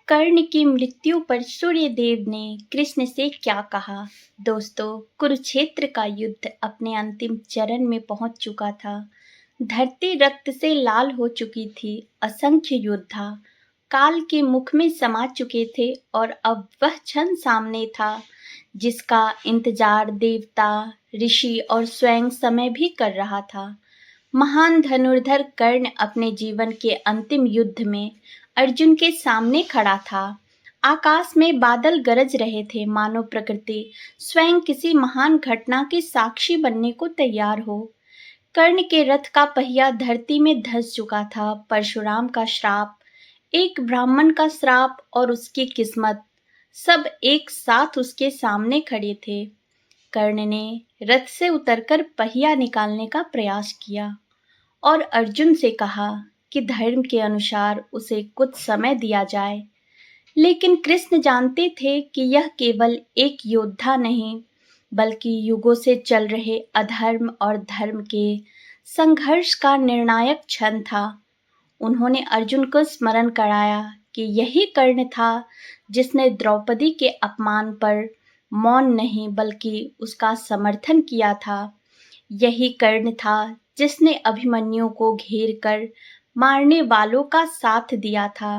कर्ण की मृत्यु पर सूर्यदेव ने कृष्ण से क्या कहा। दोस्तों, कुरुक्षेत्र का युद्ध अपने अंतिम चरण में पहुंच चुका था। धरती रक्त से लाल हो चुकी थी। असंख्य योद्धा काल के मुख में समा चुके थे और अब वह क्षण सामने था जिसका इंतजार देवता, ऋषि और स्वयं समय भी कर रहा था। महान धनुर्धर कर्ण अपने जीवन के अंतिम युद्ध में अर्जुन के सामने खड़ा था। आकाश में बादल गरज रहे थे, मानो प्रकृति स्वयं किसी महान घटना की साक्षी बनने को तैयार हो। कर्ण के रथ का पहिया धरती में धंस चुका था। परशुराम का श्राप, एक ब्राह्मण का श्राप और उसकी किस्मत, सब एक साथ उसके सामने खड़े थे। कर्ण ने रथ से उतरकर पहिया निकालने का प्रयास किया और अर्जुन से कहा कि धर्म के अनुसार उसे कुछ समय दिया जाए। लेकिन कृष्ण जानते थे कि यह केवल एक योद्धा नहीं, बल्कि युगों से चल रहे अधर्म और धर्म के संघर्ष का निर्णायक क्षण था। उन्होंने अर्जुन को स्मरण कराया कि यही कर्ण था जिसने द्रौपदी के अपमान पर मौन नहीं बल्कि उसका समर्थन किया था। यही कर्ण था जिसने अभिमन्यु को घेर कर मारने वालों का साथ दिया था।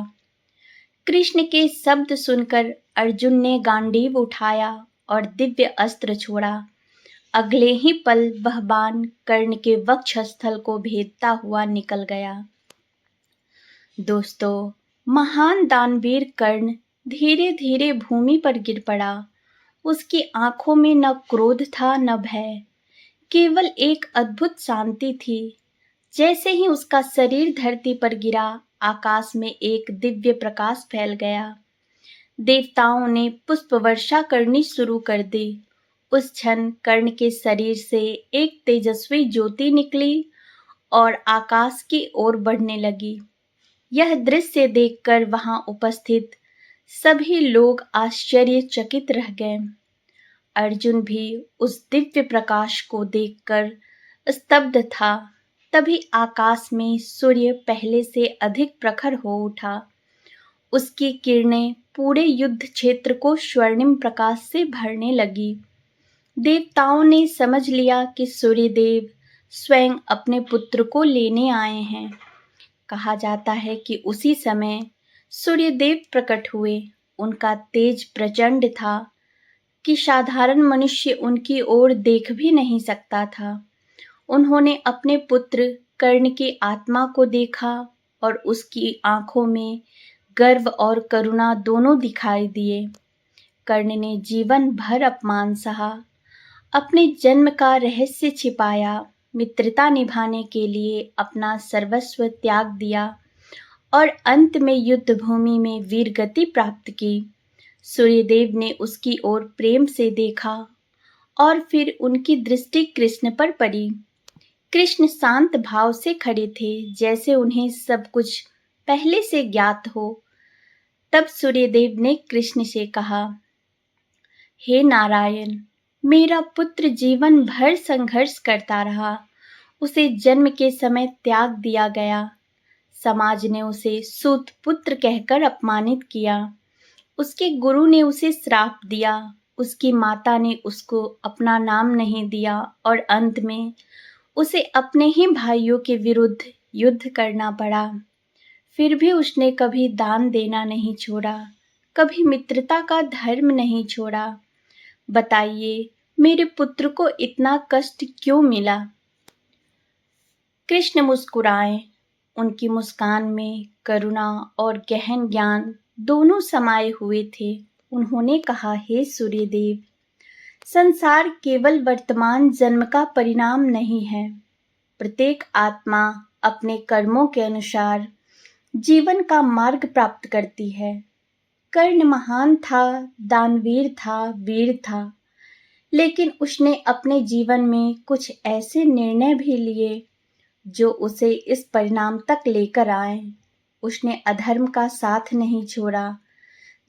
कृष्ण के शब्द सुनकर अर्जुन ने गांडीव उठाया और दिव्य अस्त्र छोड़ा। अगले ही पल वह बाण कर्ण के वक्षस्थल को भेदता हुआ निकल गया। दोस्तों, महान दानवीर कर्ण धीरे धीरे भूमि पर गिर पड़ा। उसकी आंखों में न क्रोध था न भय, केवल एक अद्भुत शांति थी। जैसे ही उसका शरीर धरती पर गिरा, आकाश में एक दिव्य प्रकाश फैल गया। देवताओं ने पुष्प वर्षा करनी शुरू कर दी। उस क्षण कर्ण के शरीर से एक तेजस्वी ज्योति निकली और आकाश की ओर बढ़ने लगी। यह दृश्य देखकर वहां उपस्थित सभी लोग आश्चर्यचकित रह गए। अर्जुन भी उस दिव्य प्रकाश को देखकर स्तब्ध था। तभी आकाश में सूर्य पहले से अधिक प्रखर हो उठा। उसकी किरणें पूरे युद्ध क्षेत्र को स्वर्णिम प्रकाश से भरने लगी। देवताओं ने समझ लिया कि सूर्यदेव स्वयं अपने पुत्र को लेने आए हैं। कहा जाता है कि उसी समय सूर्यदेव प्रकट हुए। उनका तेज प्रचंड था कि साधारण मनुष्य उनकी ओर देख भी नहीं सकता था। उन्होंने अपने पुत्र कर्ण की आत्मा को देखा और उसकी आंखों में गर्व और करुणा दोनों दिखाई दिए। कर्ण ने जीवन भर अपमान सहा, अपने जन्म का रहस्य छिपाया, मित्रता निभाने के लिए अपना सर्वस्व त्याग दिया और अंत में युद्ध भूमि में वीर गति प्राप्त की। सूर्यदेव ने उसकी ओर प्रेम से देखा और फिर उनकी दृष्टि कृष्ण पर पड़ी। कृष्ण शांत भाव से खड़े थे, जैसे उन्हें सब कुछ पहले से ज्ञात हो। तब सूर्यदेव ने कृष्ण से कहा, हे नारायण, मेरा पुत्र जीवन भर संघर्ष करता रहा। उसे जन्म के समय त्याग दिया गया। समाज ने उसे सूत पुत्र कहकर अपमानित किया। उसके गुरु ने उसे श्राप दिया। उसकी माता ने उसको अपना नाम नहीं दिया और अंत में उसे अपने ही भाइयों के विरुद्ध युद्ध करना पड़ा। फिर भी उसने कभी दान देना नहीं छोड़ा, कभी मित्रता का धर्म नहीं छोड़ा। बताइए, मेरे पुत्र को इतना कष्ट क्यों मिला? कृष्ण मुस्कुराए। उनकी मुस्कान में करुणा और गहन ज्ञान दोनों समाये हुए थे। उन्होंने कहा, हे सूर्यदेव, संसार केवल वर्तमान जन्म का परिणाम नहीं है। प्रत्येक आत्मा अपने कर्मों के अनुसार जीवन का मार्ग प्राप्त करती है। कर्ण महान था, दानवीर था, वीर था, लेकिन उसने अपने जीवन में कुछ ऐसे निर्णय भी लिए जो उसे इस परिणाम तक लेकर आए। उसने अधर्म का साथ नहीं छोड़ा,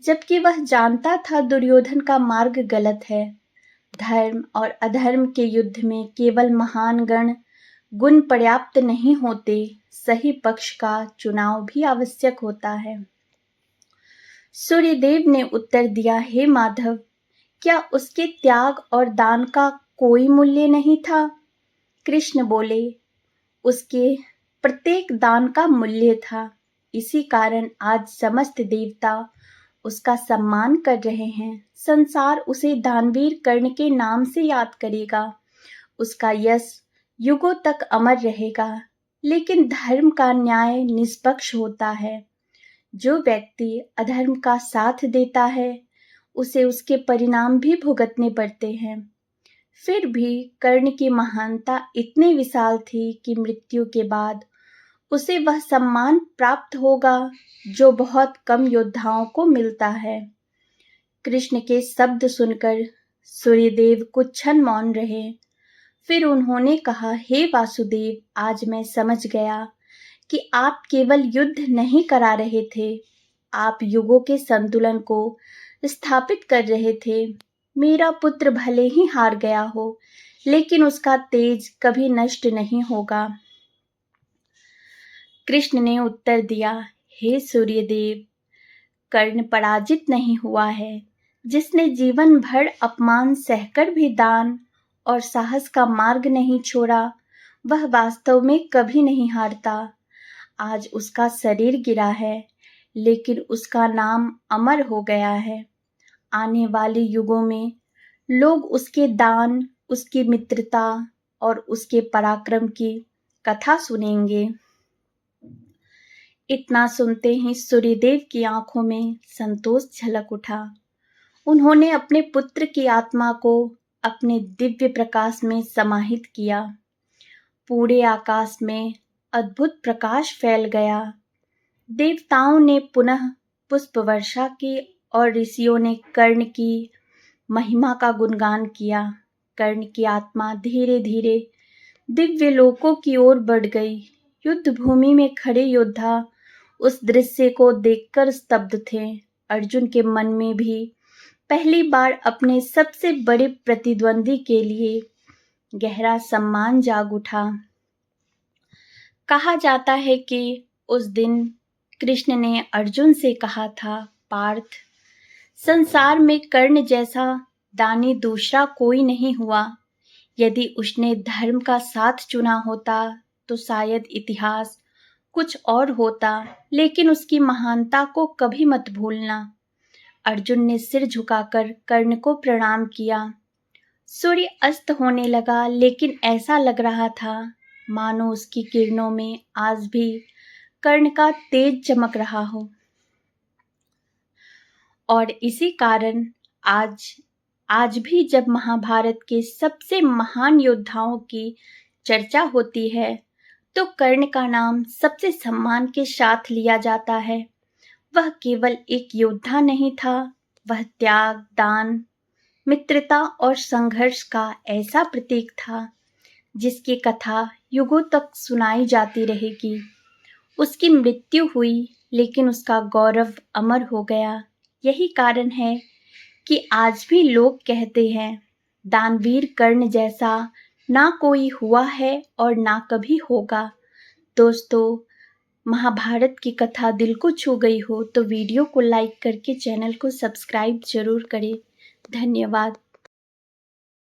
जबकि वह जानता था दुर्योधन का मार्ग गलत है। धर्म और अधर्म के युद्ध में केवल महान गुण पर्याप्त नहीं होते, सही पक्ष का चुनाव भी आवश्यक होता है। सूर्यदेव ने उत्तर दिया, हे माधव, क्या उसके त्याग और दान का कोई मूल्य नहीं था? कृष्ण बोले, उसके प्रत्येक दान का मूल्य था। इसी कारण आज समस्त देवता उसका सम्मान कर रहे हैं। संसार उसे दानवीर कर्ण के नाम से याद करेगा। उसका यश युगों तक अमर रहेगा। लेकिन धर्म का न्याय निष्पक्ष होता है। जो व्यक्ति अधर्म का साथ देता है, उसे उसके परिणाम भी भुगतने पड़ते हैं। फिर भी कर्ण की महानता इतनी विशाल थी कि मृत्यु के बाद उसे वह सम्मान प्राप्त होगा जो बहुत कम योद्धाओं को मिलता है। कृष्ण के शब्द सुनकर सूर्यदेव कुछ क्षण मौन रहे। फिर उन्होंने कहा, हे वासुदेव, आज मैं समझ गया कि आप केवल युद्ध नहीं करा रहे थे, आप युगों के संतुलन को स्थापित कर रहे थे। मेरा पुत्र भले ही हार गया हो, लेकिन उसका तेज कभी नष्ट नहीं होगा। कृष्ण ने उत्तर दिया, हे सूर्यदेव, कर्ण पराजित नहीं हुआ है। जिसने जीवन भर अपमान सहकर भी दान और साहस का मार्ग नहीं छोड़ा, वह वास्तव में कभी नहीं हारता। आज उसका शरीर गिरा है, लेकिन उसका नाम अमर हो गया है। आने वाले युगों में लोग उसके दान, उसकी मित्रता और उसके पराक्रम की कथा सुनेंगे। इतना सुनते ही सूर्यदेव की आंखों में संतोष झलक उठा। उन्होंने अपने पुत्र की आत्मा को अपने दिव्य प्रकाश में समाहित किया। पूरे आकाश में अद्भुत प्रकाश फैल गया। देवताओं ने पुनः पुष्प वर्षा की और ऋषियों ने कर्ण की महिमा का गुणगान किया। कर्ण की आत्मा धीरे धीरे दिव्य लोकों की ओर बढ़ गई। युद्ध भूमि में खड़े योद्धा उस दृश्य को देखकर स्तब्ध थे। अर्जुन के मन में भी पहली बार अपने सबसे बड़े प्रतिद्वंदी के लिए गहरा सम्मान जाग उठा। कहा जाता है कि उस दिन कृष्ण ने अर्जुन से कहा था, पार्थ, संसार में कर्ण जैसा दानी दूसरा कोई नहीं हुआ। यदि उसने धर्म का साथ चुना होता तो शायद इतिहास कुछ और होता, लेकिन उसकी महानता को कभी मत भूलना। अर्जुन ने सिर झुकाकर कर्ण को प्रणाम किया। सूर्य अस्त होने लगा, लेकिन ऐसा लग रहा था मानो उसकी किरणों में आज भी कर्ण का तेज चमक रहा हो। और इसी कारण आज भी जब महाभारत के सबसे महान योद्धाओं की चर्चा होती है, तो कर्ण का नाम सबसे सम्मान के साथ लिया जाता है। वह केवल एक योद्धा नहीं था, वह त्याग, दान, मित्रता और संघर्ष का ऐसा प्रतीक था जिसकी कथा युगों तक सुनाई जाती रहेगी। उसकी मृत्यु हुई, लेकिन उसका गौरव अमर हो गया। यही कारण है कि आज भी लोग कहते हैं, दानवीर कर्ण जैसा ना कोई हुआ है और ना कभी होगा। दोस्तों, महाभारत की कथा दिल को छू गई हो तो वीडियो को लाइक करके चैनल को सब्सक्राइब जरूर करें। धन्यवाद।